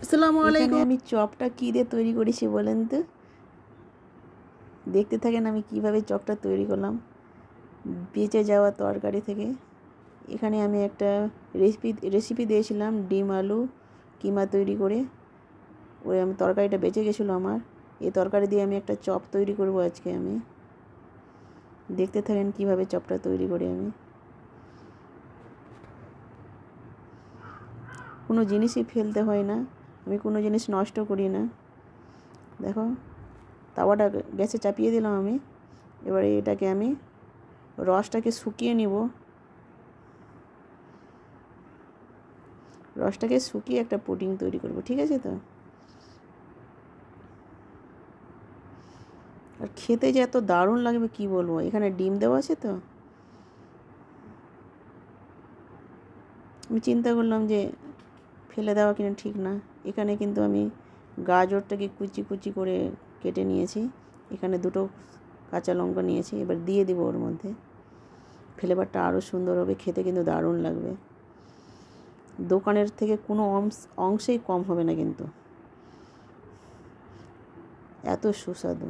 আসসালামু এখানে আলাইকুম। আমি চপটা কী দিয়ে তৈরি করেছি বলেন তো? দেখতে থাকেন আমি কিভাবে চপটা তৈরি করলাম বেঁচে যাওয়া তরকারি থেকে। এখানে আমি একটা রেসিপি দিয়েছিলাম ডিম আলু কিমা তৈরি করে। ওই আমি তরকারিটা বেঁচে গেছিলো আমার। এই তরকারি দিয়ে আমি একটা চপ তৈরি করব আজকে আমি। দেখতে থাকেন কিভাবে চপটা তৈরি করি আমি। কোনো জিনিসই ফেলতে হয় না, আমি কোনো জিনিস নষ্ট করি না। দেখো তাওয়াটা গ্যাসে চাপিয়ে দিলাম আমি। এবারে এটাকে আমি রসটাকে শুকিয়ে নিব। রসটাকে শুকিয়ে একটা পুডিং তৈরি করব, ঠিক আছে তো? আর খেতে যে এত দারুণ লাগবে কি বলবো। এখানে ডিম দেওয়া আছে তো, আমি চিন্তা করলাম যে ফেলে দেওয়া কিনা ঠিক না। এখানে কিন্তু আমি গাজরটাকে কুচি কুচি করে কেটে নিয়েছি। এখানে দুটো কাঁচা লঙ্কা নিয়েছি, এবার দিয়ে দিব ওর মধ্যে। ফ্লেভারটা আরও সুন্দর হবে, খেতে কিন্তু দারুণ লাগবে। দোকানের থেকে কোনো অংশেই কম হবে না কিন্তু, এত সুস্বাদু।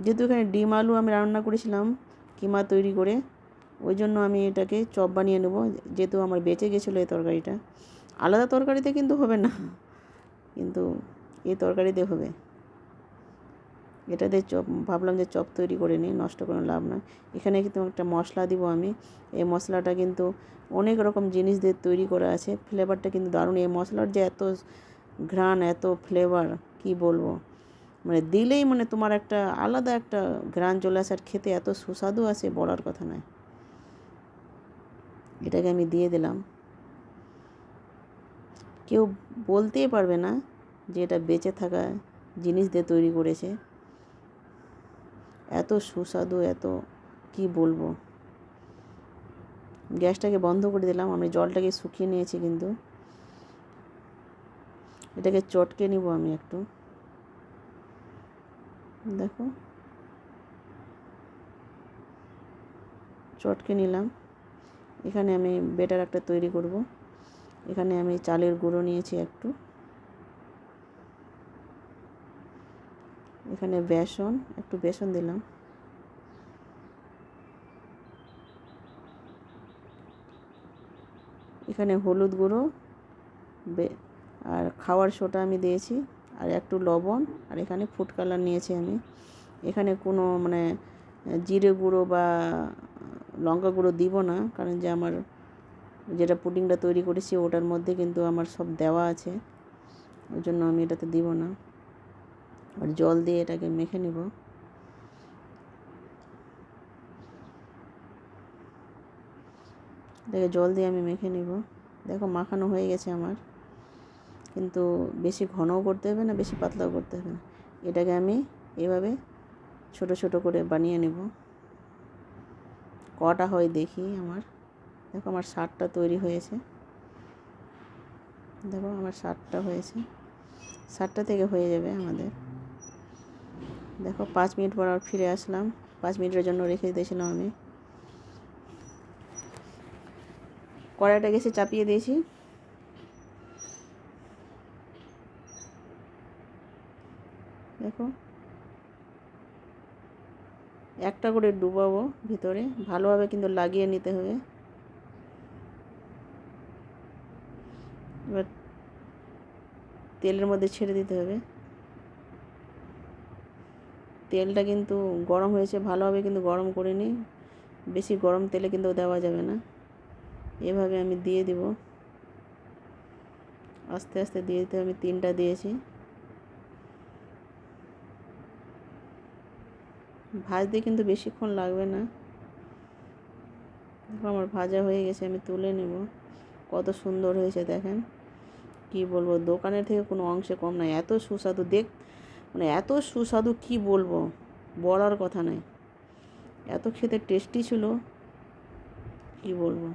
যেহেতু এখানে ডিম আলু আমি রান্না করেছিলাম কিমা তৈরি করে, ওই জন্য আমি এটাকে চপ বানিয়ে নেব। যেহেতু আমার বেঁচে গেছিলো এই তরকারিটা, আলাদা তরকারিতে কিন্তু হবে না, কিন্তু এই তরকারিতে হবে। এটাতে চপ ভাবলাম যে চপ তৈরি করে নিই, নষ্ট কোনো লাভ নয়। এখানে কিন্তু একটা মশলা দিব আমি। এই মশলাটা কিন্তু অনেক রকম জিনিস দিয়ে তৈরি করা আছে। ফ্লেভারটা কিন্তু দারুণ। এই মশলার যে এত ঘ্রাণ, এত ফ্লেভার কি বলবো, মানে দিলেই মানে তোমার একটা আলাদা একটা ঘ্রাণ চলে আসে, আর খেতে এত সুস্বাদু আছে বলার কথা নয়। এটাকে আমি দিয়ে দিলাম। কেউ বলতেই পারবে না যে এটা বেঁচে থাকা জিনিস দিয়ে তৈরি করেছে। এত সুস্বাদু, এত কি বলবো। গ্যাসটাকে বন্ধ করে দিলাম, আমি জলটাকে শুকিয়ে নিয়েছি কিন্তু। এটাকে চটকে নিব আমি একটু। দেখো চটকে নিলাম। এখানে আমি বেটার একটা তৈরি করব। এখানে আমি চালের গুঁড়ো নিয়েছি একটু, এখানে একটু বেসন দিলাম, এখানে হলুদ গুঁড়ো আর খাওয়ার সোডা আমি দিয়েছি, আর একটু লবণ, আর এখানে ফুড কালার নিয়েছি আমি। এখানে কোনো মানে জিরে গুঁড়ো বা লঙ্কা গুঁড়ো দিব না, কারণ যে আমার যেটা পুডিংটা তৈরি করেছি ওটার মধ্যে কিন্তু আমার সব দেওয়া আছে, ওই জন্য আমি এটাতে দিব না। আর জল দিয়ে এটাকে মেখে নেব। এটাকে জল দিয়ে আমি মেখে নেব। দেখো মাখানো হয়ে গেছে আমার, কিন্তু বেশি ঘনও করতে হবে না, বেশি পাতলাও করতে হবে না। এটাকে আমি এভাবে ছোট ছোট করে বানিয়ে নেব। কটা হয় দেখি আমার। দেখো আমার 60টা তৈরি হয়েছে। দেখো আমার 60টা হয়েছে, 60টা থেকে হয়ে যাবে আমাদের। দেখো 5 মিনিট পর আর ফিরে আসলাম। 5 মিনিটের জন্য রেখে দিয়েছিলাম আমি। কড়াইটা গ্যাসে চাপিয়ে দিয়েছি। দেখো একটা করে ডুবাবো ভিতরে, ভালোভাবে কিন্তু লাগিয়ে নিতে হবে। এবার তেলের মধ্যে ছেড়ে দিতে হবে। তেলটা কিন্তু গরম হয়েছে, ভালোভাবে কিন্তু গরম করে নিই। বেশি গরম তেলে কিন্তু দেওয়া যাবে না। এভাবে আমি দিয়ে দিব, আস্তে আস্তে দিয়ে দিতে। আমি 3টা দিয়েছি। ভাজতে কিন্তু বেশিক্ষণ লাগবে না। দেখো আমার ভাজা হয়ে গেছে, আমি তুলে নেব। কত সুন্দর হয়েছে দেখেন, কি বলবো, দোকানের থেকে কোনো অংশে কম নয়। এত সুস্বাদু মানে এত সুস্বাদু কি বলবো, বলার কথা নয়। এত খেতে টেস্টি ছিল কি বলবো।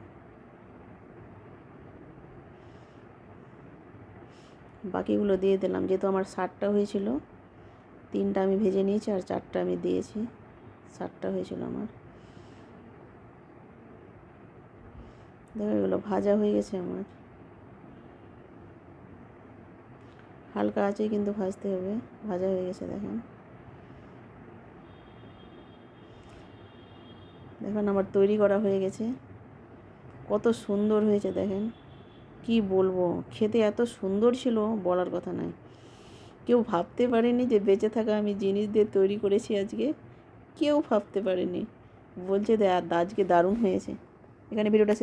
বাকিগুলো দিয়ে দিলাম, যেহেতু আমার 60টা হয়েছিল। 3টা আমি ভেজে নিয়েছি আর 4টা আমি দিয়েছি। 60টা হয়েছিল আমার। দেখো এগুলো ভাজা হয়ে গেছে আমার। হালকা আছে কিন্তু ভাজতে হবে। ভাজা হয়ে গেছে দেখেন। দেখুন আমার তৈরি করা হয়ে গেছে। কত সুন্দর হয়েছে দেখেন, কি বলবো, খেতে এত সুন্দর ছিল বলার কথা নয়। কেউ ভাবতে পারেনি যে বেঁচে থাকা আমি জিনিস দিয়ে তৈরি করেছি আজকে, কেউ ভাবতে পারেনি। বলছে আজকে দারুণ হয়েছে। এখানে ভিডিওটা